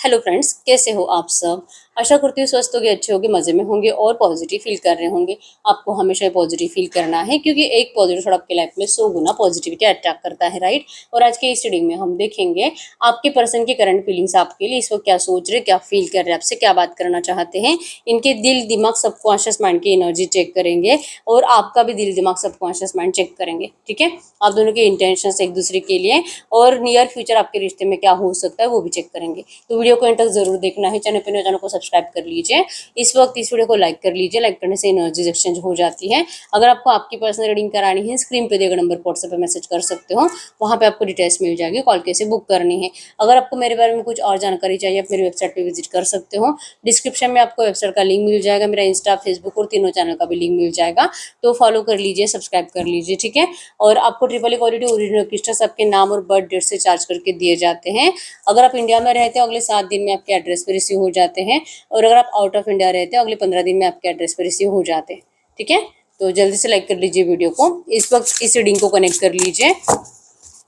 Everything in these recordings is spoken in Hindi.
हेलो फ्रेंड्स, कैसे हो आप सब। आशा करती हूँ स्वस्थ होगे, अच्छे होगे, मजे में होंगे और पॉजिटिव फील कर रहे होंगे। आपको हमेशा पॉजिटिव फील करना है क्योंकि एक पॉजिटिव थॉट आपके लाइफ में 100 गुना पॉजिटिविटी अट्रैक्ट करता है, राइट। और आज के इस रीडिंग में हम देखेंगे आपके पर्सन की करंट फीलिंग्स आपके लिए इस वक्त क्या सोच रहे, क्या फील कर रहे हैं, आपसे क्या बात करना चाहते हैं। इनके दिल दिमाग सबकॉन्शियस माइंड की एनर्जी चेक करेंगे और आपका भी दिल दिमाग सबकॉन्शियस माइंड चेक करेंगे, ठीक है। आप दोनों के इंटेंशन एक दूसरे के लिए और नियर फ्यूचर आपके रिश्ते में क्या हो सकता है वो भी चेक करेंगे। तो वीडियो को एंड तक जरूर देखना है। चैनल पर चैनल को सब्सक्राइब कर लीजिए। इस वक्त इस वीडियो को लाइक कर लीजिए। लाइक करने से एनर्जी एक्सचेंज हो जाती है। अगर आपको आपकी पर्सनल रीडिंग करानी है, स्क्रीन पे दिए गए नंबर पर व्हाट्सएप पे मैसेज कर सकते हो। वहाँ पे आपको डिटेल्स मिल जाएगी, कॉल कैसे बुक करनी है। अगर आपको मेरे बारे में कुछ और जानकारी चाहिए, आप मेरी वेबसाइट पे विजिट कर सकते हो। डिस्क्रिप्शन में आपको वेबसाइट का लिंक मिल जाएगा, मेरा इंस्टा, फेसबुक और तीनों चैनल का भी लिंक मिल जाएगा। तो फॉलो कर लीजिए, सब्सक्राइब कर लीजिए, ठीक है। और आपको ट्रिपल क्वालिटी ओरिजिनल क्रिस्टल्स आपके नाम और बर्थ डेट से चार्ज करके दिए जाते हैं। अगर आप इंडिया में रहते हो अगले 7 दिन में आपके एड्रेस पर रिसीव हो जाते हैं और अगर आप आउट ऑफ इंडिया रहते हो अगले 15 दिन में आपके एड्रेस पर रिसीव हो जाते हैं, ठीक है। तो जल्दी से लाइक कर लीजिए वीडियो को। इस वक्त इस रीडिंग को कनेक्ट कर लीजिए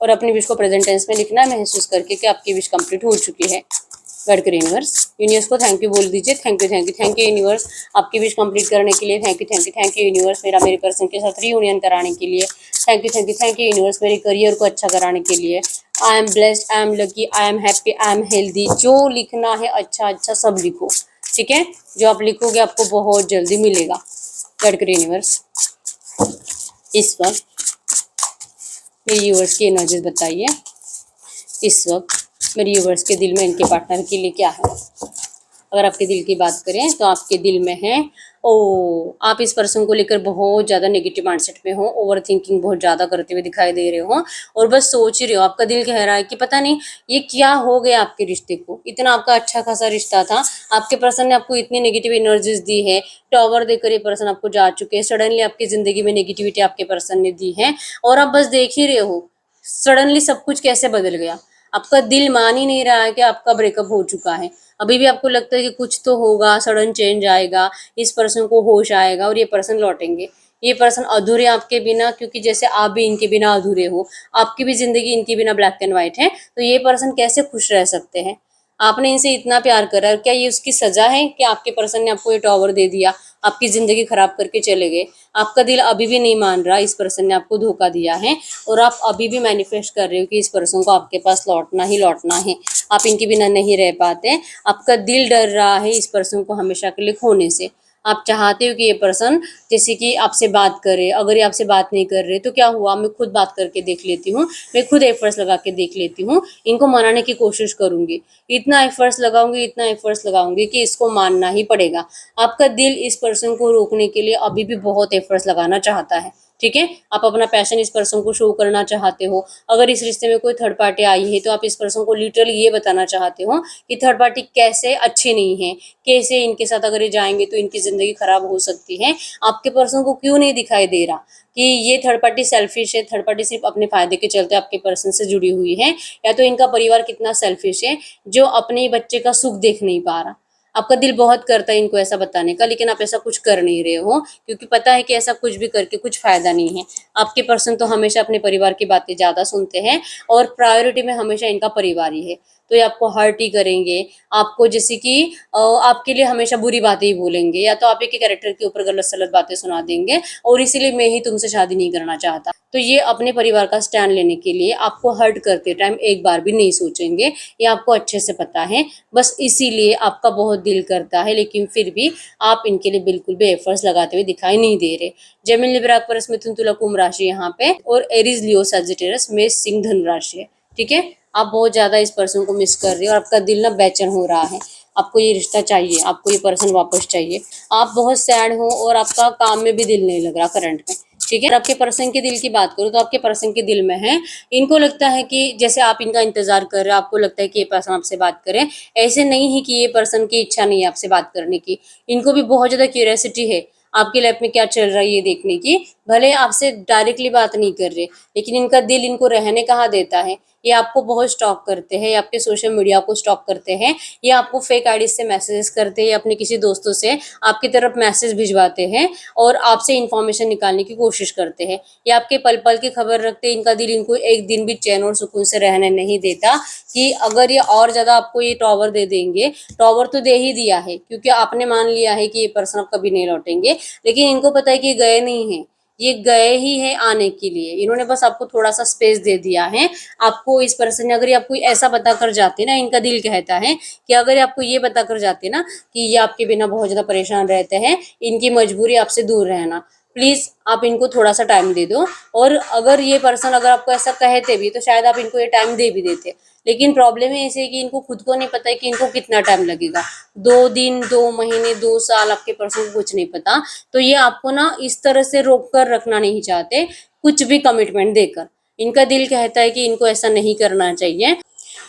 और अपनी विश को प्रेजेंट टेंस में लिखना है, महसूस करके कि आपकी विश कंप्लीट हो चुकी है। गॉड के यूनिवर्स को थैंक यू बोल दीजिए। Thank you thank you thank you universe, आपकी विश कंप्लीट करने के लिए। Thank you thank you thank you universe, मेरे पर्सन के साथ रीयूनियन कराने के लिए। Thank you thank you thank you universe, मेरे करियर को अच्छा कराने के लिए। I am blessed, I am lucky, I am happy, I am healthy. जो लिखना है अच्छा अच्छा सब लिखो, ठीक है। जो आप लिखोगे आपको बहुत जल्दी मिलेगा। गॉड के यूनिवर्स, इस वक्त मेरी यूनिवर्स की एनर्जीज बताइए। इस वक्त मेरे यूवर्स के दिल में इनके पार्टनर के लिए क्या है। अगर आपके दिल की बात करें तो आपके दिल में है आप इस पर्सन को लेकर बहुत ज़्यादा नेगेटिव माइंडसेट में हो, ओवर थिंकिंग बहुत ज़्यादा करते हुए दिखाई दे रहे हो और बस सोच ही रहे हो। आपका दिल कह रहा है कि पता नहीं ये क्या हो गया आपके रिश्ते को। इतना आपका अच्छा खासा रिश्ता था, आपके पर्सन ने आपको इतनी नेगेटिव एनर्जीज दी है। टॉवर देकर ये पर्सन आपको जा चुके हैं। सडनली आपकी ज़िंदगी में नेगेटिविटी आपके पर्सन ने दी है और आप बस देख ही रहे हो सडनली सब कुछ कैसे बदल गया। आपका दिल मान ही नहीं रहा है कि आपका ब्रेकअप हो चुका है। अभी भी आपको लगता है कि कुछ तो होगा, सडन चेंज आएगा, इस पर्सन को होश आएगा और ये पर्सन लौटेंगे। ये पर्सन अधूरे आपके बिना, क्योंकि जैसे आप भी इनके बिना अधूरे हो, आपकी भी जिंदगी इनके बिना ब्लैक एंड व्हाइट है। तो ये पर्सन कैसे खुश रह सकते हैं। आपने इनसे इतना प्यार करा और क्या ये उसकी सजा है कि आपके पर्सन ने आपको ये टॉवर दे दिया, आपकी ज़िंदगी खराब करके चले गए। आपका दिल अभी भी नहीं मान रहा, इस पर्सन ने आपको धोखा दिया है और आप अभी भी मैनिफेस्ट कर रहे हो कि इस पर्सन को आपके पास लौटना ही लौटना है। आप इनके बिना नहीं रह पाते। आपका दिल डर रहा है इस पर्सन को हमेशा के लिए खोने से। आप चाहते हो कि ये पर्सन जैसे कि आपसे बात करे। अगर ये आपसे बात नहीं कर रहे तो क्या हुआ, मैं खुद बात करके देख लेती हूँ, मैं खुद एफर्ट्स लगा के देख लेती हूँ, इनको मनाने की कोशिश करूंगी। इतना एफर्ट्स लगाऊंगी, इतना एफर्ट्स लगाऊंगी कि इसको मानना ही पड़ेगा। आपका दिल इस पर्सन को रोकने के लिए अभी भी बहुत एफर्ट्स लगाना चाहता है, ठीक है। आप अपना पैशन इस पर्सन को शो करना चाहते हो। अगर इस रिश्ते में कोई थर्ड पार्टी आई है तो आप इस पर्सन को लिटरली ये बताना चाहते हो कि थर्ड पार्टी कैसे अच्छी नहीं है, कैसे इनके साथ अगर ये जाएंगे तो इनकी ज़िंदगी खराब हो सकती है। आपके पर्सन को क्यों नहीं दिखाई दे रहा कि ये थर्ड पार्टी सेल्फिश है, थर्ड पार्टी सिर्फ अपने फायदे के चलते आपके पर्सन से जुड़ी हुई है, या तो इनका परिवार कितना सेल्फिश है जो अपने बच्चे का सुख देख नहीं पा रहा। आपका दिल बहुत करता है इनको ऐसा बताने का, लेकिन आप ऐसा कुछ कर नहीं रहे हो क्योंकि पता है कि ऐसा कुछ भी करके कुछ फायदा नहीं है। आपके पर्सन तो हमेशा अपने परिवार की बातें ज़्यादा सुनते हैं और प्रायोरिटी में हमेशा इनका परिवार ही है। तो ये आपको हर्ट ही करेंगे। आपको जैसे कि आपके लिए हमेशा बुरी बातें ही बोलेंगे, या तो आप एक कैरेक्टर के ऊपर गलत सलत बातें सुना देंगे और इसीलिए मैं ही तुमसे शादी नहीं करना चाहता। तो ये अपने परिवार का स्टैंड लेने के लिए आपको हर्ट करते टाइम एक बार भी नहीं सोचेंगे, ये आपको अच्छे से पता है। बस इसीलिए आपका बहुत दिल करता है, लेकिन फिर भी आप इनके लिए बिल्कुल भी एफर्ट्स लगाते हुए दिखाई नहीं दे रहे। जेमिनी लिब्रा एक्वेरियस मिथुन तुला कुंभ राशि यहाँ पे और एरीज लियो सजिटेरियस मेष सिंह धनु राशि है, ठीक है। आप बहुत ज्यादा इस पर्सन को मिस कर रहे हो और आपका दिल ना बेचैन हो रहा है। आपको ये रिश्ता चाहिए, आपको ये पर्सन वापस चाहिए। आप बहुत सैड हो और आपका काम में भी दिल नहीं लग रहा करंट में, ठीक है। और आपके पर्सन के दिल की बात करूँ तो आपके पर्सन के दिल में है, इनको लगता है कि जैसे आप इनका इंतजार कर रहे हो, आपको लगता है कि ये पर्सन आपसे बात करे। ऐसे नहीं है कि ये पर्सन की इच्छा नहीं है आपसे बात करने की, इनको भी बहुत ज्यादा क्यूरियोसिटी है आपकी लाइफ में क्या चल रहा है ये देखने की। भले आपसे डायरेक्टली बात नहीं कर रहे, लेकिन इनका दिल इनको रहने कहाँ देता है। ये आपको बहुत स्टॉक करते हैं, ये आपके सोशल मीडिया को स्टॉक करते हैं, ये आपको फेक आईडी से मैसेजेस करते हैं, अपने किसी दोस्तों से आपकी तरफ मैसेज भिजवाते हैं और आपसे इंफॉर्मेशन निकालने की कोशिश करते हैं। ये आपके पल पल की खबर रखते हैं, इनका दिल इनको एक दिन भी चैन और सुकून से रहने नहीं देता कि अगर ये और ज़्यादा आपको ये टॉवर दे देंगे, टॉवर तो दे ही दिया है क्योंकि आपने मान लिया है कि ये पर्सन अब कभी नहीं लौटेंगे, लेकिन इनको पता है कि ये गए नहीं हैं, ये गए ही हैं आने के लिए। इन्होंने बस आपको थोड़ा-सा स्पेस दे दिया है। आपको इस पर्सन ने अगर ये आपको ऐसा बता कर जाते ना, इनका दिल कहता है कि अगर ये आपको ये बता कर जाते ना कि ये आपके बिना बहुत ज़्यादा परेशान रहते हैं, इनकी मजबूरी आपसे दूर रहना, प्लीज़ आप इनको थोड़ा-सा टाइम दे दो। और अगर ये पर्सन अगर आपको ऐसा कहते भी तो शायद आप इनको ये टाइम दे भी देते। लेकिन प्रॉब्लम है ऐसे कि इनको खुद को नहीं पता है कि इनको कितना टाइम लगेगा। 2 दिन, 2 महीने, 2 साल आपके पर्सन को कुछ नहीं पता। तो ये आपको ना इस तरह से रोक कर रखना नहीं चाहते, कुछ भी कमिटमेंट देकर। इनका दिल कहता है कि इनको ऐसा नहीं करना चाहिए,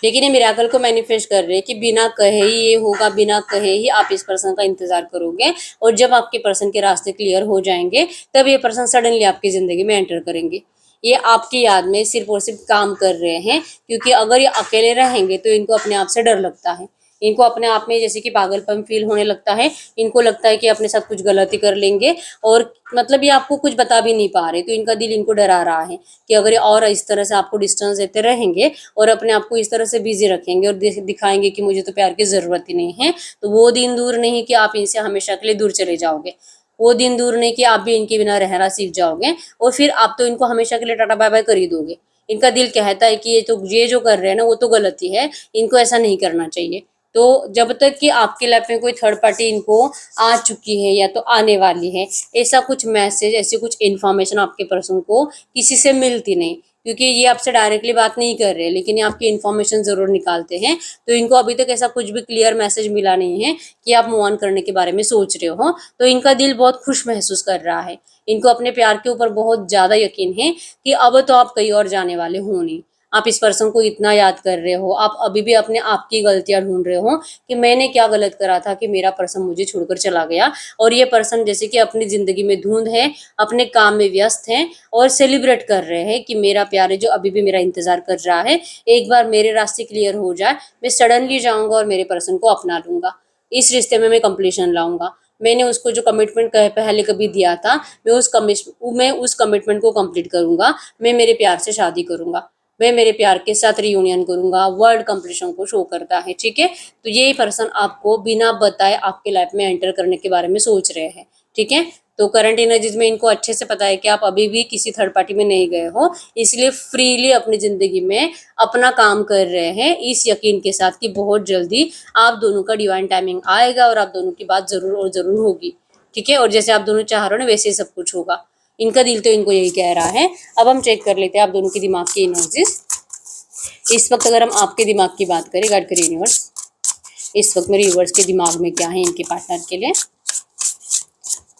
लेकिन ये मिरेकल को मैनिफेस्ट कर रहे हैं कि बिना कहे ही ये होगा, बिना कहे ही आप इस पर्सन का इंतज़ार करोगे और जब आपके पर्सन के रास्ते क्लियर हो जाएँगे, तब ये पर्सन सडनली आपकी ज़िंदगी में एंटर करेंगे। ये आपकी याद में सिर्फ़ और सिर्फ़ काम कर रहे हैं क्योंकि अगर ये अकेले रहेंगे तो इनको अपने आप से डर लगता है। इनको अपने आप में जैसे कि पागलपन फ़ील होने लगता है, इनको लगता है कि अपने साथ कुछ गलती कर लेंगे और मतलब ये आपको कुछ बता भी नहीं पा रहे, तो इनका दिल इनको डरा रहा है कि अगर ये और इस तरह से आपको डिस्टेंस देते रहेंगे और अपने आप को इस तरह से बिज़ी रखेंगे और दिखाएँगे कि मुझे तो प्यार की ज़रूरत ही नहीं है, तो वो दिन दूर नहीं कि आप इनसे हमेशा के लिए दूर चले जाओगे। वो दिन दूर नहीं कि आप भी इनके बिना रहना सीख जाओगे और फिर आप तो इनको हमेशा के लिए टाटा बाय-बाय कर ही दोगे। इनका दिल कहता है कि ये जो कर रहे हैं ना वो तो गलती है, इनको ऐसा नहीं करना चाहिए। तो जब तक कि आपकी लाइफ में कोई थर्ड पार्टी इनको आ चुकी है या तो आने वाली है, ऐसा कुछ मैसेज, ऐसी कुछ इन्फॉर्मेशन आपके पर्सन को किसी से मिलती नहीं, क्योंकि ये आपसे डायरेक्टली बात नहीं कर रहे, लेकिन ये आपकी इन्फॉर्मेशन ज़रूर निकालते हैं। तो इनको अभी तक ऐसा कुछ भी क्लियर मैसेज मिला नहीं है कि आप मूव ऑन करने के बारे में सोच रहे हो, तो इनका दिल बहुत खुश महसूस कर रहा है। इनको अपने प्यार के ऊपर बहुत ज़्यादा यकीन है कि अब तो आप कहीं और जाने वाले हो नहीं। आप इस पर्सन को इतना याद कर रहे हो, आप अभी भी अपने आप की गलतियाँ ढूँढ रहे हो कि मैंने क्या गलत करा था कि मेरा पर्सन मुझे छोड़कर चला गया। और ये पर्सन जैसे कि अपनी ज़िंदगी में धुंध है, अपने काम में व्यस्त हैं और सेलिब्रेट कर रहे हैं कि मेरा प्यार है जो अभी भी मेरा इंतज़ार कर रहा है, एक बार मेरे रास्ते क्लियर हो जाए, मैं सडनली जाऊँगा और मेरे पर्सन को अपना लूँगा। इस रिश्ते में मैं कंप्लीशन लाऊँगा। मैंने उसको जो कमिटमेंट पहले कभी दिया था, मैं उस कमिटमेंट को कंप्लीट करूँगा। मैं मेरे प्यार से शादी करूँगा। मैं मेरे प्यार के साथ रियूनियन करूँगा, वर्ल्ड कंप्लीशन को शो करता है, ठीक है? तो ये पर्सन आपको बिना बताए आपके लाइफ में एंटर करने के बारे में सोच रहे हैं, ठीक है? तो करंट एनर्जीज़ में इनको अच्छे से पता है कि आप अभी भी किसी थर्ड पार्टी में नहीं गए हो, इसलिए फ्रीली अपनी ज़िंदगी में अपना काम कर रहे हैं, इस यकीन के साथ कि बहुत जल्दी आप दोनों का डिवाइन टाइमिंग आएगा और आप दोनों की बात ज़रूर और ज़रूर होगी, ठीक है? और जैसे आप दोनों चाह रहे हो ना, वैसे ही सब कुछ होगा। इनका दिल तो इनको यही कह रहा है। अब हम चेक कर लेते हैं आप दोनों के दिमाग की एनर्जीज़। इस वक्त अगर हम आपके दिमाग की बात करें, गाइड करिए यूनिवर्स, इस वक्त मेरे यूनिवर्स के दिमाग में क्या है इनके पार्टनर के लिए।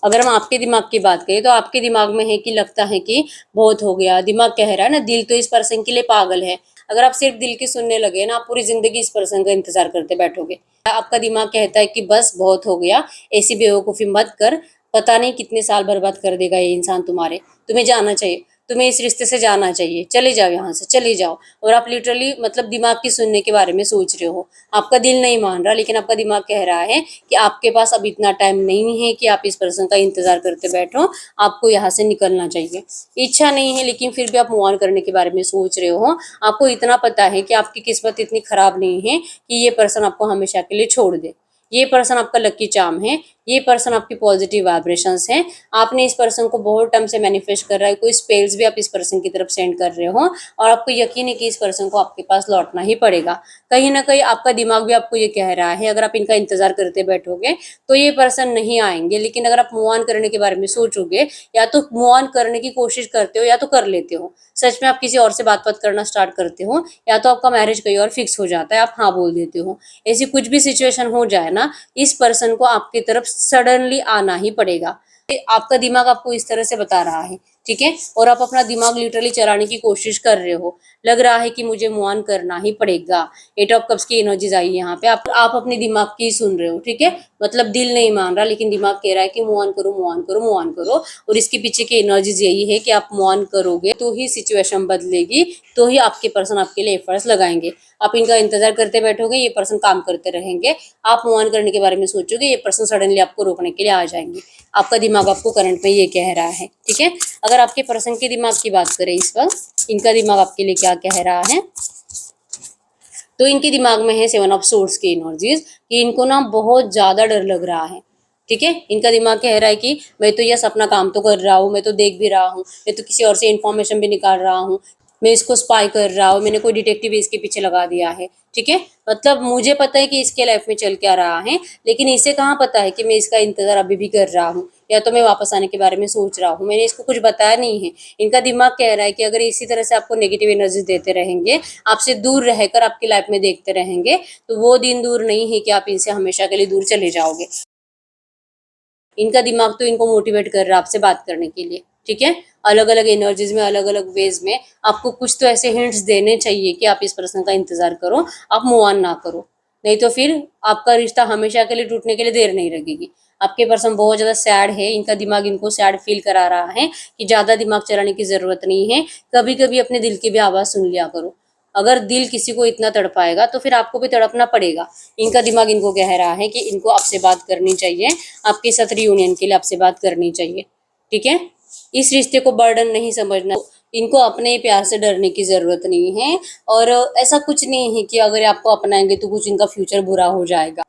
अगर हम आपके दिमाग की बात करें तो आपके दिमाग में है कि लगता है कि बहुत हो गया, दिमाग कह रहा है ना, दिल तो इस पर्सन के लिए पागल है। अगर आप सिर्फ दिल की सुनने लगे ना, आप पूरी जिंदगी इस पर्सन का इंतजार करते बैठोगे। आपका दिमाग कहता है कि बस बहुत हो गया, ऐसी बेवकूफ़ी मत कर, पता नहीं कितने साल बर्बाद कर देगा ये इंसान तुम्हारे, तुम्हें जाना चाहिए, तुम्हें इस रिश्ते से जाना चाहिए, चले जाओ यहाँ से, चले जाओ। और आप लिटरली मतलब दिमाग की सुनने के बारे में सोच रहे हो। आपका दिल नहीं मान रहा, लेकिन आपका दिमाग कह रहा है कि आपके पास अब इतना टाइम नहीं है कि आप इस पर्सन का इंतजार करते बैठो, आपको यहाँ से निकलना चाहिए। इच्छा नहीं है लेकिन फिर भी आप मूव ऑन करने के बारे में सोच रहे हो। आपको इतना पता है कि आपकी किस्मत इतनी खराब नहीं है कि ये पर्सन आपको हमेशा के लिए छोड़ दे। ये पर्सन आपका लकी चार्म है, ये पर्सन आपकी पॉजिटिव वाइब्रेशंस हैं। आपने इस पर्सन को बहुत टाइम से मैनिफेस्ट कर रहा है, कोई स्पेल्स भी आप इस पर्सन की तरफ सेंड कर रहे हो और आपको यकीन है कि इस पर्सन को आपके पास लौटना ही पड़ेगा। कहीं ना कहीं आपका दिमाग भी आपको ये कह रहा है, अगर आप इनका इंतजार करते बैठोगे तो ये पर्सन नहीं आएंगे, लेकिन अगर आप मूव ऑन करने के बारे में सोचोगे, या तो मूव ऑन करने की कोशिश करते हो या तो कर लेते हो, सच में आप किसी और से बात करना स्टार्ट करते हो, या तो आपका मैरिज कहीं और फिक्स हो जाता है, आप हाँ बोल देते हो। ऐसी कुछ भी सिचुएशन हो जाए ना, इस पर्सन को आपकी तरफ सडनली आना ही पड़ेगा। आपका दिमाग आपको इस तरह से बता रहा है ठीक है। और आप अपना दिमाग लिटरली चलाने की कोशिश कर रहे हो, लग रहा है कि मुझे मूव ऑन करना ही पड़ेगा। 8 ऑफ कप्स की एनर्जीज आई यहाँ पे, आप अपने दिमाग की सुन रहे हो, ठीक है। मतलब दिल नहीं मान रहा, लेकिन दिमाग कह रहा है कि मूव ऑन करो, मूव ऑन करो, मूव ऑन करो। और इसके पीछे की एनर्जीज यही है कि आप मूव ऑन करोगे तो ही सिचुएशन बदलेगी, तो ही आपके पर्सन आपके लिए एफर्ट्स लगाएंगे। आप इनका इंतजार करते बैठोगे, ये पर्सन काम करते रहेंगे। आप मूव ऑन करने के बारे में सोचोगे, ये पर्सन सडनली आपको रोकने के लिए आ जाएंगे। आपका दिमाग आपको करंट में ये कह रहा है, ठीक है। अगर आपके पर्सन के दिमाग की बात करें इस वक्त, इनका दिमाग आपके लिए क्या कह रहा है, तो इनके दिमाग में है 7 ऑफ सोर्ड्स की एनर्जीज, कि इनको ना बहुत ज्यादा डर लग रहा है, ठीक है। इनका दिमाग कह रहा है कि मैं तो यस अपना काम तो कर रहा हूँ, मैं तो देख भी रहा हूँ, मैं तो किसी और से इन्फॉर्मेशन भी निकाल रहा हूँ, मैं इसको स्पाई कर रहा हूँ, मैंने कोई डिटेक्टिव इसके पीछे लगा दिया है, ठीक है। मतलब मुझे पता है कि इसके लाइफ में चल क्या रहा है, लेकिन इसे कहाँ पता है कि मैं इसका इंतजार अभी भी कर रहा हूँ, या तो मैं वापस आने के बारे में सोच रहा हूँ, मैंने इसको कुछ बताया नहीं है। इनका दिमाग कह रहा है कि अगर इसी तरह से आपको नेगेटिव एनर्जी देते रहेंगे, आपसे दूर रहकर आपकी लाइफ में देखते रहेंगे, तो वो दिन दूर नहीं है कि आप इनसे हमेशा के लिए दूर चले जाओगे। इनका दिमाग तो इनको मोटिवेट कर रहा है आपसे बात करने के लिए, ठीक है। अलग अलग एनर्जीज में, अलग अलग वेज में आपको कुछ तो ऐसे हिंट्स देने चाहिए कि आप इस पर्सन का इंतजार करो, आप मूव ऑन ना करो, नहीं तो फिर आपका रिश्ता हमेशा के लिए टूटने के लिए देर नहीं लगेगी। आपके पर्सन बहुत ज्यादा सैड है, इनका दिमाग इनको सैड फील करा रहा है कि ज्यादा दिमाग चलाने की जरूरत नहीं है, कभी कभी अपने दिल की भी आवाज सुन लिया करो। अगर दिल किसी को इतना तड़पाएगा तो फिर आपको भी तड़पना पड़ेगा। इनका दिमाग इनको कह रहा है कि इनको आपसे बात करनी चाहिए, आपके साथ रियूनियन के लिए आपसे बात करनी चाहिए, ठीक है। इस रिश्ते को बर्डन नहीं समझना, इनको अपने ही प्यार से डरने की जरूरत नहीं है। और ऐसा कुछ नहीं है कि अगर आपको अपनाएंगे तो कुछ इनका फ्यूचर बुरा हो जाएगा,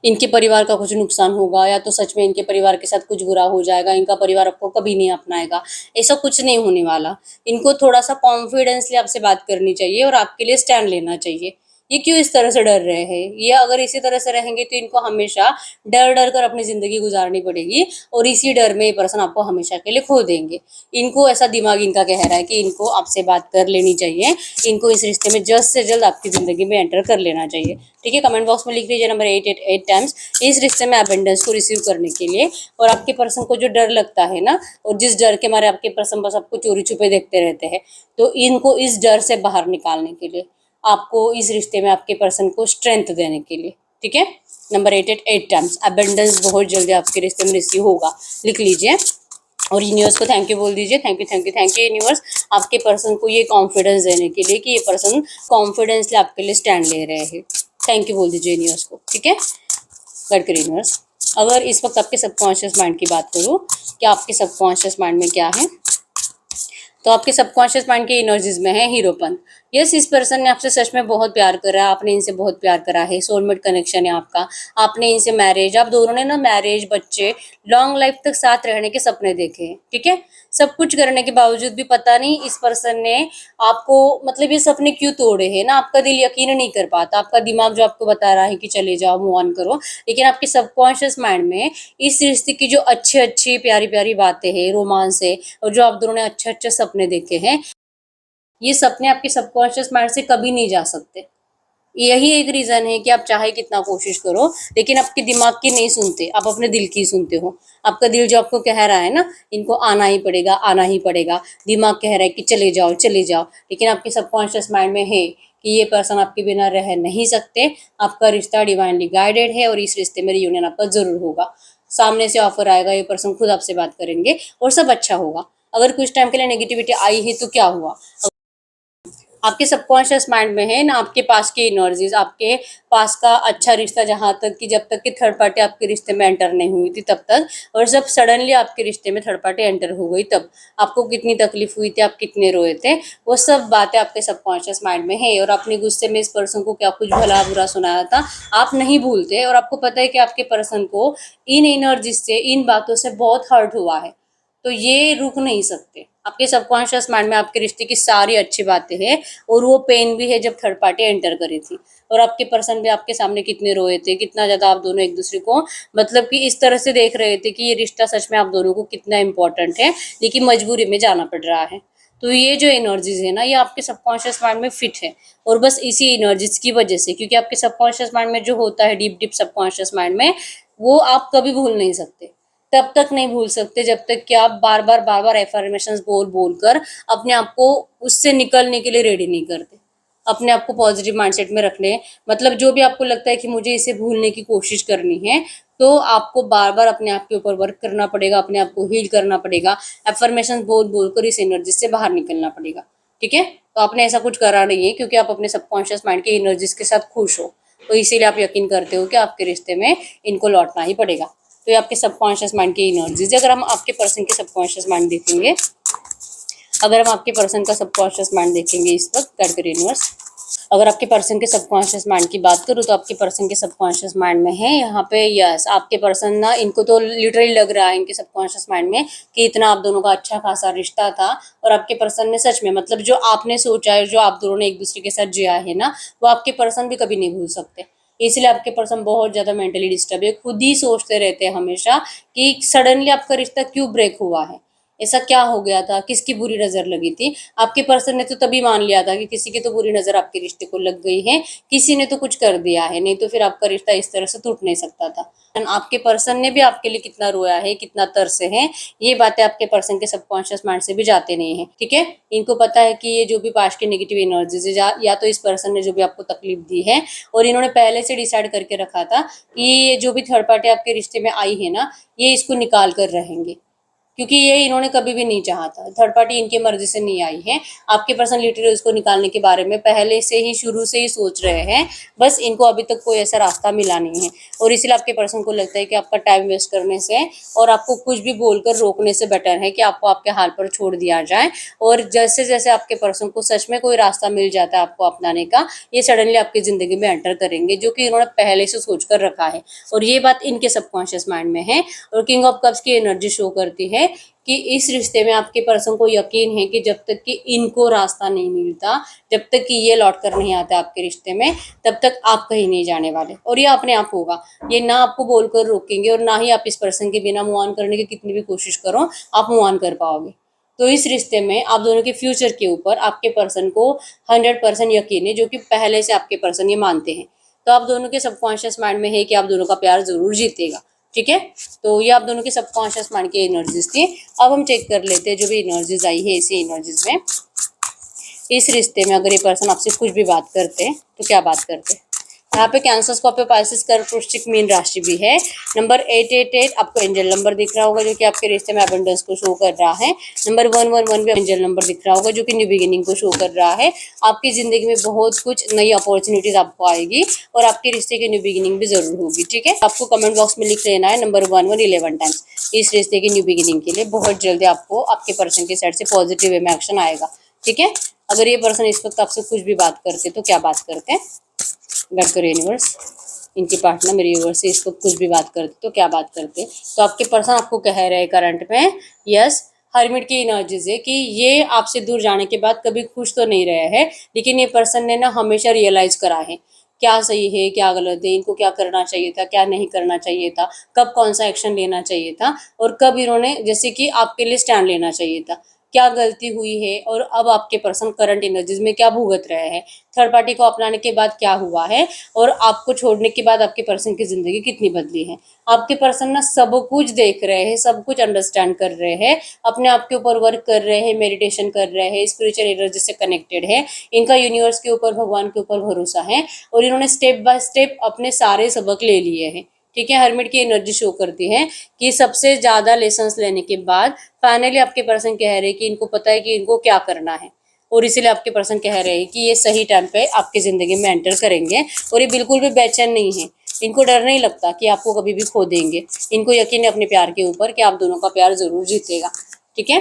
इनके परिवार का कुछ नुकसान होगा, या तो सच में इनके परिवार के साथ कुछ बुरा हो जाएगा, इनका परिवार आपको कभी नहीं अपनाएगा, ऐसा कुछ नहीं होने वाला। इनको थोड़ा सा कॉन्फिडेंसली आपसे बात करनी चाहिए और आपके लिए स्टैंड लेना चाहिए। ये क्यों इस तरह से डर रहे हैं, ये अगर इसी तरह से रहेंगे तो इनको हमेशा डर डर कर अपनी जिंदगी गुजारनी पड़ेगी, और इसी डर में ये पर्सन आपको हमेशा के लिए खो देंगे। इनको ऐसा दिमाग इनका कह रहा है कि इनको आपसे बात कर लेनी चाहिए, इनको इस रिश्ते में जल्द से जल्द आपकी जिंदगी में एंटर कर लेना चाहिए, ठीक है। कमेंट बॉक्स में लिख लीजिए नंबर 888 टाइम्स इस रिश्ते में अबेंडेंस को रिसीव करने के लिए। और आपके पर्सन को जो डर लगता है ना, और जिस डर के मारे आपके पर्सन बस आपको चोरी छुपे देखते रहते हैं, तो इनको इस डर से बाहर निकालने के लिए, आपको इस रिश्ते में आपके पर्सन को स्ट्रेंथ देने के लिए, ठीक है। नंबर 888 टाइम्स अबेंडेंस बहुत जल्दी आपके रिश्ते में रिसीव होगा, लिख लीजिए। और यूनिवर्स को थैंक यू बोल दीजिए, thank you thank you thank you universe, आपके पर्सन को ये कॉन्फिडेंस देने के लिए कि ये पर्सन कॉन्फिडेंसली आपके लिए स्टैंड ले रहे हैं। थैंक यू बोल दीजिए यूनिवर्स को, ठीक है। गडकरी यूनिवर्स, अगर इस वक्त आपके सबकॉन्शियस माइंड की बात करूँ कि आपके सबकॉन्शियस माइंड में क्या है, तो आपके सबकॉन्शियस माइंड की एनर्जीज में है हीरोपन। यस, इस पर्सन ने आपसे सच में बहुत प्यार करा है, आपने इनसे बहुत प्यार करा है, सोलमेट कनेक्शन है आपका, आपने इनसे मैरिज, आप दोनों ने ना मैरिज, बच्चे, लॉन्ग लाइफ तक साथ रहने के सपने देखे हैं, ठीक है। सब कुछ करने के बावजूद भी पता नहीं इस पर्सन ने आपको, मतलब ये सपने क्यों तोड़े हैं ना, आपका दिल यकीन नहीं कर पाता, आपका दिमाग जो आपको बता रहा है कि चले जाओ, मूव ऑन करो, लेकिन आपके सबकॉन्शियस माइंड में इस रिश्ते की जो अच्छी अच्छी प्यारी प्यारी बातें हैं, रोमांस है, और जो आप दोनों ने अच्छे अच्छे सपने देखे हैं, ये सपने आपके सबकॉन्शियस माइंड से कभी नहीं जा सकते। यही एक रीजन है कि आप चाहे कितना कोशिश करो, लेकिन आपके दिमाग की नहीं सुनते, आप अपने दिल की सुनते हो। आपका दिल जो आपको कह रहा है ना, इनको आना ही पड़ेगा, आना ही पड़ेगा, दिमाग कह रहा है कि चले जाओ चले जाओ, लेकिन आपके सबकॉन्शियस माइंड में है कि ये पर्सन आपके बिना रह नहीं सकते, आपका रिश्ता डिवाइनली गाइडेड है, और इस रिश्ते में रियूनियन आपका जरूर होगा। सामने से ऑफर आएगा, ये पर्सन खुद आपसे बात करेंगे और सब अच्छा होगा। अगर कुछ टाइम के लिए नेगेटिविटी आई है तो क्या हुआ, आपके सबकॉन्शियस माइंड में है ना, आपके पास की एनर्जीज, आपके पास का अच्छा रिश्ता, जहां तक कि जब तक कि थर्ड पार्टी आपके रिश्ते में एंटर नहीं हुई थी तब तक, और जब सडनली आपके रिश्ते में थर्ड पार्टी एंटर हो गई तब आपको कितनी तकलीफ हुई थी, आप कितने रोए थे, वो सब बातें आपके सबकॉन्शियस माइंड में है। और अपने गुस्से में इस पर्सन को क्या कुछ भला बुरा सुनाया था, आप नहीं भूलते, और आपको पता है कि आपके पर्सन को इन एनर्जीज से, इन बातों से बहुत हर्ट हुआ है, तो ये रुक नहीं सकते। आपके सबकॉन्शियस माइंड में आपके रिश्ते की सारी अच्छी बातें हैं, और वो पेन भी है जब थर्ड पार्टी एंटर करी थी, और आपके पर्सन भी आपके सामने कितने रोए थे, कितना ज्यादा आप दोनों एक दूसरे को, मतलब कि इस तरह से देख रहे थे कि ये रिश्ता सच में आप दोनों को कितना इंपॉर्टेंट है, लेकिन मजबूरी में जाना पड़ रहा है। तो ये जो एनर्जीज है ना, ये आपके सबकॉन्शियस माइंड में फिट है, और बस इसी एनर्जीज की वजह से, क्योंकि आपके सबकॉन्शियस माइंड में जो होता है डीप डीप सबकॉन्शियस माइंड में, वो आप कभी भूल नहीं सकते। तब तक नहीं भूल सकते जब तक कि आप बार बार एफर्मेशंस बोल बोल कर अपने आप को उससे निकलने के लिए रेडी नहीं करते। अपने आप को पॉजिटिव माइंडसेट में रखने, मतलब जो भी आपको लगता है कि मुझे इसे भूलने की कोशिश करनी है, तो आपको बार बार अपने आप के ऊपर वर्क करना पड़ेगा, अपने आप को हील करना पड़ेगा, एफर्मेशन बोल बोल कर इस एनर्जी से बाहर निकलना पड़ेगा। ठीक है, तो आपने ऐसा कुछ करा नहीं है क्योंकि आप अपने सबकॉन्शियस माइंड की एनर्जीज के साथ खुश हो, तो इसीलिए आप यकीन करते हो कि आपके रिश्ते में इनको लौटना ही पड़ेगा। तो ये आपके सबकॉन्शियस माइंड की एनर्जीज। अगर हम आपके पर्सन के सबकॉन्शियस माइंड देखेंगे, अगर हम आपके पर्सन का सबकॉन्शियस माइंड देखेंगे इस वक्त, कैड यूनिवर्स, अगर आपके पर्सन के सबकॉन्शियस माइंड की बात करूँ तो आपके पर्सन के सबकॉन्शियस माइंड में है यहाँ पे यस, आपके पर्सन ना, इनको तो लिटरली लग रहा है इनके सबकॉन्शियस माइंड में कि इतना आप दोनों का अच्छा खासा रिश्ता था, और आपके पर्सन ने सच में, मतलब जो आपने सोचा है, जो आप दोनों ने एक दूसरे के साथ जिया है ना, वो आपके पर्सन भी कभी नहीं भूल सकते। इसलिए आपके पर्सन बहुत ज़्यादा मेंटली डिस्टर्ब है, खुद ही सोचते रहते हैं हमेशा कि सडनली आपका रिश्ता क्यों ब्रेक हुआ है, ऐसा क्या हो गया था, किसकी बुरी नज़र लगी थी। आपके पर्सन ने तो तभी मान लिया था कि किसी की तो बुरी नज़र आपके रिश्ते को लग गई है, किसी ने तो कुछ कर दिया है, नहीं तो फिर आपका रिश्ता इस तरह से टूट नहीं सकता था। आपके पर्सन ने भी आपके लिए कितना रोया है, कितना तरसे है, ये बातें आपके पर्सन के सबकॉन्शियस माइंड से भी जाते नहीं है। ठीक है, इनको पता है कि ये जो भी पास्ट की नेगेटिव एनर्जीज है, या तो इस पर्सन ने जो भी आपको तकलीफ दी है, और इन्होंने पहले से डिसाइड करके रखा था कि ये जो भी थर्ड पार्टी आपके रिश्ते में आई है ना, ये इसको निकाल कर रहेंगे, क्योंकि ये इन्होंने कभी भी नहीं चाहा था, थर्ड पार्टी इनकी मर्जी से नहीं आई है। आपके पर्सन लिटरली उसको निकालने के बारे में पहले से ही, शुरू से ही सोच रहे हैं, बस इनको अभी तक कोई ऐसा रास्ता मिला नहीं है। और इसीलिए आपके पर्सन को लगता है कि आपका टाइम वेस्ट करने से और आपको कुछ भी बोलकर रोकने से बेटर है कि आपको आपके हाल पर छोड़ दिया जाए। और जैसे जैसे आपके पर्सन को सच में कोई रास्ता मिल जाता है आपको अपनाने का, ये सडनली आपकी ज़िंदगी में एंटर करेंगे, जो कि इन्होंने पहले से सोच कर रखा है, और ये बात इनके सबकॉन्शियस माइंड में है। और किंग ऑफ कप्स की एनर्जी शो करती है कि इस रिश्ते में आपके पर्सन को यकीन है कि जब तक कि इनको रास्ता नहीं मिलता, जब तक कि ये लौट कर नहीं आता आपके रिश्ते में, तब तक आप कहीं नहीं जाने वाले, और ये अपने आप होगा। ये ना आपको बोलकर रोकेंगे, और ना ही आप इस पर्सन के बिना मूव ऑन करने की कितनी भी कोशिश करो आप मूव ऑन कर पाओगे। तो इस रिश्ते में आप दोनों के फ्यूचर के ऊपर आपके पर्सन को 100% यकीन है, जो कि पहले से आपके पर्सन ये मानते हैं। तो आप दोनों के सबकॉन्शियस माइंड में है कि आप दोनों का प्यार जरूर जीतेगा। ठीक है, तो ये आप दोनों के सबकॉन्शियस माइंड की एनर्जीज थी। अब हम चेक कर लेते हैं जो भी एनर्जीज आई है इसी एनर्जीज में, इस रिश्ते में अगर ये पर्सन आपसे कुछ भी बात करते हैं तो क्या बात करते हैं। यहाँ पे कैंसर, स्कॉर्पियो, पाइसेस, कर्क, वृश्चिक, मीन राशि भी है। नंबर 888 आपको एंजल नंबर दिख रहा होगा, जो कि आपके रिश्ते में अबंडेंस को शो कर रहा है। नंबर 111 भी एंजल नंबर दिख रहा होगा, जो कि न्यू बिगिनिंग को शो कर रहा है। आपकी जिंदगी में बहुत कुछ नई अपॉर्चुनिटीज आपको आएगी, और आपके रिश्ते की न्यू बिगिनिंग भी जरूर होगी। ठीक है, आपको कमेंट बॉक्स में लिख लेना है नंबर 11 टाइम्स। इस रिश्ते की न्यू बिगिनिंग के लिए बहुत जल्दी आपको आपके पर्सन के साइड से पॉजिटिव वे में एक्शन आएगा। ठीक है, अगर ये पर्सन इस वक्त आपसे कुछ भी बात करते तो क्या बात करते हैं, गॉड करो यूनिवर्स, इनके पार्टनर मेरे यूनिवर्स से इसको कुछ भी बात करते तो क्या बात करते। तो आपके पर्सन आपको कह रहे हैं करंट में, यस, हर्मिट की एनर्जीज है कि ये आपसे दूर जाने के बाद कभी खुश तो नहीं रहे हैं, लेकिन ये पर्सन ने ना हमेशा रियलाइज करा है क्या सही है क्या गलत है, इनको क्या करना चाहिए था क्या नहीं करना चाहिए था, कब कौन सा एक्शन लेना चाहिए था, और कब इन्होंने जैसे कि आपके लिए स्टैंड लेना चाहिए था, क्या गलती हुई है, और अब आपके पर्सन करंट एनर्जीज में क्या भुगत रहे हैं, थर्ड पार्टी को अपनाने के बाद क्या हुआ है, और आपको छोड़ने के बाद आपके पर्सन की जिंदगी कितनी बदली है। आपके पर्सन ना सब कुछ देख रहे हैं, सब कुछ अंडरस्टैंड कर रहे हैं, अपने आप के ऊपर वर्क कर रहे हैं, मेडिटेशन कर रहे हैं, स्पिरिचुअल एनर्जी से कनेक्टेड है, इनका यूनिवर्स के ऊपर, भगवान के ऊपर भरोसा है, और इन्होंने स्टेप बाय स्टेप अपने सारे सबक ले लिए हैं। ठीक है, हर्मिट की एनर्जी शो करती है कि सबसे ज्यादा लेसन्स लेने के बाद फाइनली आपके पर्सन कह रहे हैं कि इनको पता है कि इनको क्या करना है, और इसीलिए आपके पर्सन कह रहे हैं कि ये सही टाइम पे आपकी ज़िंदगी में एंटर करेंगे, और ये बिल्कुल भी बेचैन नहीं है, इनको डर नहीं लगता कि आपको कभी भी खो देंगे। इनको यकीन है अपने प्यार के ऊपर कि आप दोनों का प्यार ज़रूर जीतेगा। ठीक है,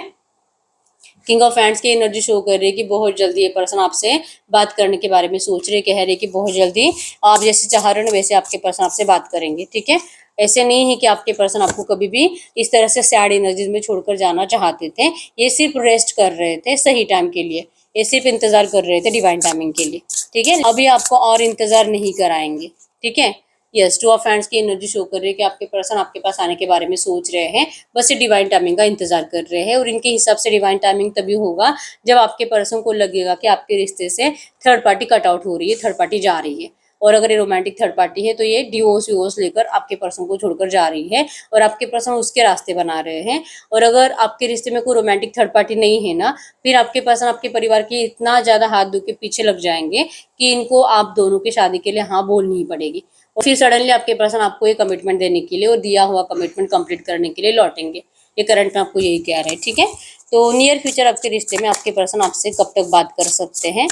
किंग ऑफ हैंड्स की एनर्जी शो कर रही है कि बहुत जल्दी ये पर्सन आपसे बात करने के बारे में सोच रहे, कह रहे कि बहुत जल्दी आप जैसे चाह रहे हो वैसे आपके पर्सन आपसे बात करेंगे। ठीक है, ऐसे नहीं है कि आपके पर्सन आपको कभी भी इस तरह से सैड एनर्जीज में छोड़कर जाना चाहते थे, ये सिर्फ रेस्ट कर रहे थे सही टाइम के लिए, ये सिर्फ इंतजार कर रहे थे डिवाइन टाइमिंग के लिए। ठीक है, अभी आपको और इंतजार नहीं कराएंगे। ठीक है, यस, टू ऑफ हैंड्स की एनर्जी शो कर रही है कि आपके पर्सन आपके पास आने के बारे में सोच रहे हैं, बस ये डिवाइन टाइमिंग का इंतजार कर रहे हैं, और इनके हिसाब से डिवाइन टाइमिंग तभी होगा जब आपके पर्सन को लगेगा कि आपके रिश्ते से थर्ड पार्टी कट आउट हो रही है, थर्ड पार्टी जा रही है। और अगर ये रोमांटिक थर्ड पार्टी है तो ये डिवोर्स लेकर आपके पर्सन को छोड़कर जा रही है और आपके पर्सन उसके रास्ते बना रहे हैं। और अगर आपके रिश्ते में कोई रोमांटिक थर्ड पार्टी नहीं है ना, फिर आपके पर्सन आपके परिवार के इतना ज्यादा हाथ धो के पीछे लग जाएंगे कि इनको आप दोनों की शादी के लिए हाँ बोलनी ही पड़ेगी। और फिर सडनली आपके पर्सन आपको ये कमिटमेंट देने के लिए और दिया हुआ कमिटमेंट कंप्लीट करने के लिए लौटेंगे। ये करंट में आपको यही कह रहा है, ठीक है। तो नियर फ्यूचर आपके रिश्ते में आपके पर्सन आपसे कब तक बात कर सकते हैं,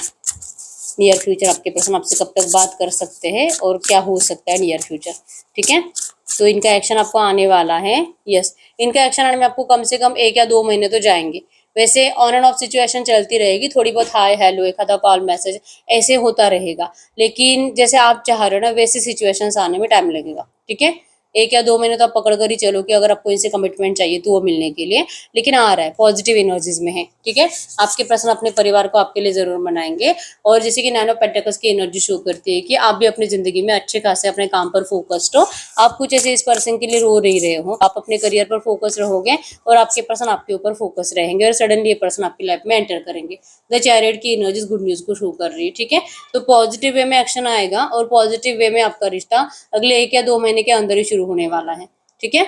नियर फ्यूचर आपके पर्सन आपसे कब तक बात कर सकते हैं और क्या हो सकता है नियर फ्यूचर, ठीक है। तो इनका एक्शन आपको आने वाला है, यस। इनका एक्शन आने में आपको कम से कम 1 या 2 महीने तो जाएंगे। वैसे ऑन एंड ऑफ सिचुएशन चलती रहेगी, थोड़ी बहुत हाय हेलो, एक आधा कॉल मैसेज ऐसे होता रहेगा, लेकिन जैसे आप चाह रहे हो ना वैसे सिचुएशंस आने में टाइम लगेगा, ठीक है। 1 या 2 महीने तो आप पकड़ कर ही चलो कि अगर आपको इनसे कमिटमेंट चाहिए तो वो मिलने के लिए, लेकिन आ रहा है, पॉजिटिव एनर्जीज में है, ठीक है। आपके पर्सन अपने परिवार को आपके लिए जरूर मनाएंगे। और जैसे कि 9 ऑफ पेंटिकल्स की एनर्जी शो करती है कि आप भी अपनी जिंदगी में अच्छे खासे अपने काम पर फोकस्ड हो। आप कुछ ऐसे इस पर्सन के लिए रो नहीं रहे हो, आप अपने करियर पर फोकस रहोगे और आपके पर्सन आपके ऊपर फोकस रहेंगे और सडनली ये पर्सन आपकी लाइफ में एंटर करेंगे। द चैरियट की एनर्जीज गुड न्यूज को शो कर रही है, ठीक है। तो पॉजिटिव वे में एक्शन आएगा और पॉजिटिव वे में आपका रिश्ता अगले 1 या 2 महीने के अंदर ही शुरू होने वाला है, ठीक है।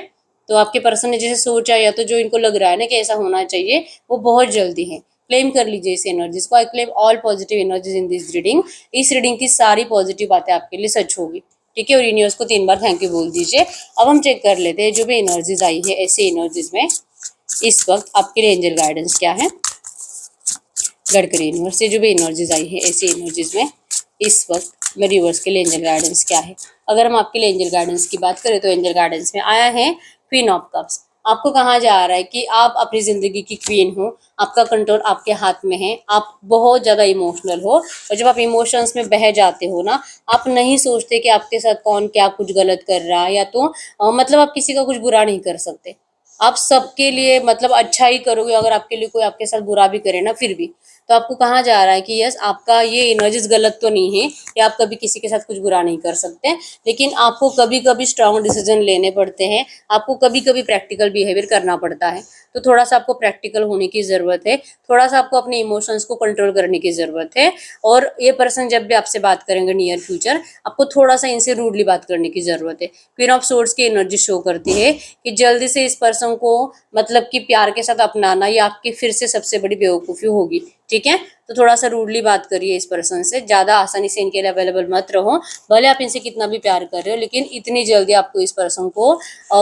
तो आपके पर्सन ने जैसे सोचा या तो जो इनको लग रहा है ना कि ऐसा होना चाहिए, वो बहुत जल्दी है। क्लेम कर लीजिए इस एनर्जीज को। I claim all positive energies in this reading. इस रीडिंग की सारी पॉजिटिव बातें आपके लिए सच होगी, ठीक है। और यूनिवर्स को 3 बार थैंक यू बोल दीजिए। अब हम चेक कर लेते हैं जो भी एनर्जीज आई है ऐसी एनर्जीज में इस वक्त आपके लिए एंजल गाइडेंस क्या है। गडकरी यूनिवर्स से जो भी एनर्जीज आई है ऐसी एनर्जीज में इस वक्त मेरे व्यूअर्स के लिए एंजल गाइडेंस क्या है। अगर हम आपके लिए एंजल गाइडेंस की बात करें तो एंजल गाइडेंस में आया है क्वीन ऑफ कप्स। आपको कहा जा रहा है कि आप अपनी जिंदगी की क्वीन हो, आपका कंट्रोल आपके हाथ में है, आप बहुत ज्यादा इमोशनल हो और जब आप इमोशंस में बह जाते हो ना, आप नहीं सोचते कि आपके साथ कौन क्या कुछ गलत कर रहा है, या तो मतलब आप किसी का कुछ बुरा नहीं कर सकते। आप सबके लिए मतलब अच्छा ही करोगे, अगर आपके लिए कोई आपके साथ बुरा भी करे ना फिर भी। तो आपको कहा जा रहा है कि यस आपका ये एनर्जीज गलत तो नहीं है कि आप कभी किसी के साथ कुछ बुरा नहीं कर सकते, लेकिन आपको कभी कभी स्ट्रांग डिसीजन लेने पड़ते हैं, आपको कभी कभी प्रैक्टिकल बिहेवियर करना पड़ता है। तो थोड़ा सा आपको प्रैक्टिकल होने की जरूरत है, थोड़ा सा आपको अपने इमोशंस को कंट्रोल करने की जरूरत है। और ये पर्सन जब भी आपसे बात करेंगे नियर फ्यूचर, आपको थोड़ा सा इनसे रूडली बात करने की जरूरत है। क्वीन ऑफ सोर्ड्स की एनर्जी शो करती है कि जल्दी से इस पर्सन को मतलब कि प्यार के साथ अपनाना ये आपकी फिर से सबसे बड़ी बेवकूफ़ी होगी, ठीक है। तो थोड़ा सा रूडली बात करिए इस पर्सन से, ज़्यादा आसानी से इनके लिए अवेलेबल मत रहो। भले आप इनसे कितना भी प्यार कर रहे हो, लेकिन इतनी जल्दी आपको इस पर्सन को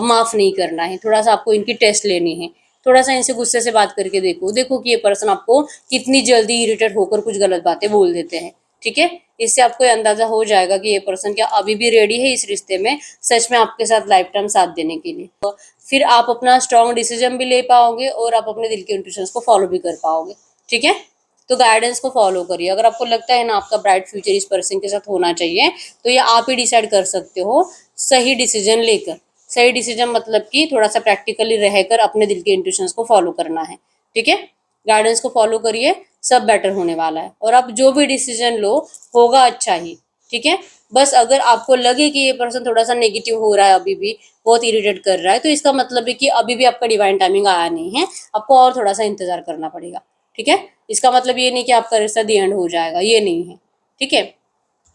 माफ़ नहीं करना है। थोड़ा सा आपको इनकी टेस्ट लेनी है, थोड़ा सा इनसे गुस्से से बात करके देखो देखो कि ये पर्सन आपको कितनी जल्दी इरिटेट होकर कुछ गलत बातें बोल देते हैं, ठीक है। इससे आपको अंदाजा हो जाएगा कि ये पर्सन क्या अभी भी रेडी है इस रिश्ते में सच में आपके साथ लाइफ टाइम साथ देने के लिए। तो फिर आप अपना स्ट्रॉन्ग डिसीजन भी ले पाओगे और आप अपने दिल के इंट्यूशंस को फॉलो भी कर पाओगे, ठीक है। तो गाइडेंस को फॉलो करिए। अगर आपको लगता है ना आपका ब्राइट फ्यूचर इस पर्सन के साथ होना चाहिए, तो ये आप ही डिसाइड कर सकते हो सही डिसीजन लेकर। सही डिसीजन मतलब कि थोड़ा सा प्रैक्टिकली रहकर अपने दिल के इंट्यूशंस को फॉलो करना है, ठीक है। गाइडेंस को फॉलो करिए, सब बेटर होने वाला है और आप जो भी डिसीजन लो होगा अच्छा ही, ठीक है। बस अगर आपको लगे कि ये पर्सन थोड़ा सा नेगेटिव हो रहा है, अभी भी बहुत इरिटेट कर रहा है, तो इसका मतलब है कि अभी भी आपका डिवाइन टाइमिंग आया नहीं है, आपको और थोड़ा सा इंतजार करना पड़ेगा, ठीक है। इसका मतलब ये नहीं कि आपका रिश्ता दी एंड हो जाएगा, ये नहीं है, ठीक है।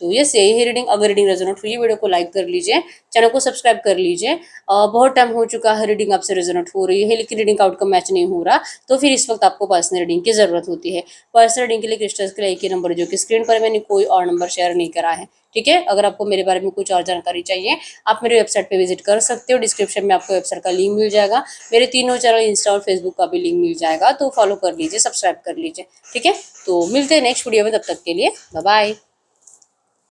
तो यस यही है रीडिंग। अगर रीडिंग रेजोनेट हुई वीडियो को लाइक कर लीजिए, चैनल को सब्सक्राइब कर लीजिए। बहुत टाइम हो चुका है रीडिंग आपसे रेजोनेट हो रही है लेकिन रीडिंग का आउटकम मैच नहीं हो रहा, तो फिर इस वक्त आपको पर्सनल रीडिंग की जरूरत होती है। पर्सनल रीडिंग के लिए क्रिस्टल्स के लिए एक ही नंबर जो कि स्क्रीन पर मैंने कोई और नंबर शेयर नहीं करा है, ठीक है। अगर आपको मेरे बारे में कुछ और जानकारी चाहिए आप मेरे वेबसाइट पे विजिट कर सकते हो, डिस्क्रिप्शन में आपको वेबसाइट का लिंक मिल जाएगा, मेरे तीनों चैनल इंस्टा और फेसबुक का भी लिंक मिल जाएगा, तो फॉलो कर लीजिए, सब्सक्राइब कर लीजिए, ठीक है। तो मिलते हैं नेक्स्ट वीडियो में, तब तक के लिए बाय बाय।